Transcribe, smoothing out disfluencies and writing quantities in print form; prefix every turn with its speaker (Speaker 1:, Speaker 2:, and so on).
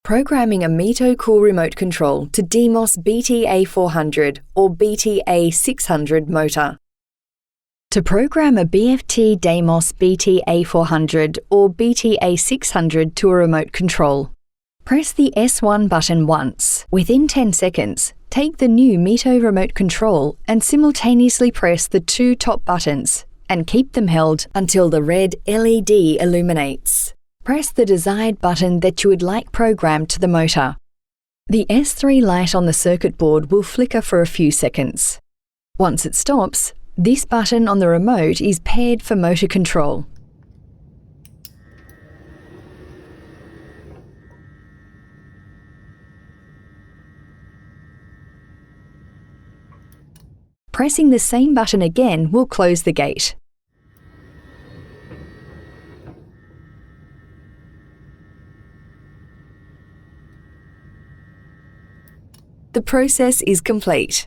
Speaker 1: Programming a Mito-Cool remote control to Deimos BT A 400 or BT A 600 motor. To program a BFT Deimos BT A 400 or BT A 600 to a remote control, press the S1 button once. Within 10 seconds, take the new Mito remote control and simultaneously press the two top buttons and keep them held until the red LED illuminates. Press the desired button that you would like programmed to the motor. The S3 light on the circuit board will flicker for a few seconds. Once it stops, this button on the remote is paired for motor control. Pressing the same button again will close the gate. The process is complete.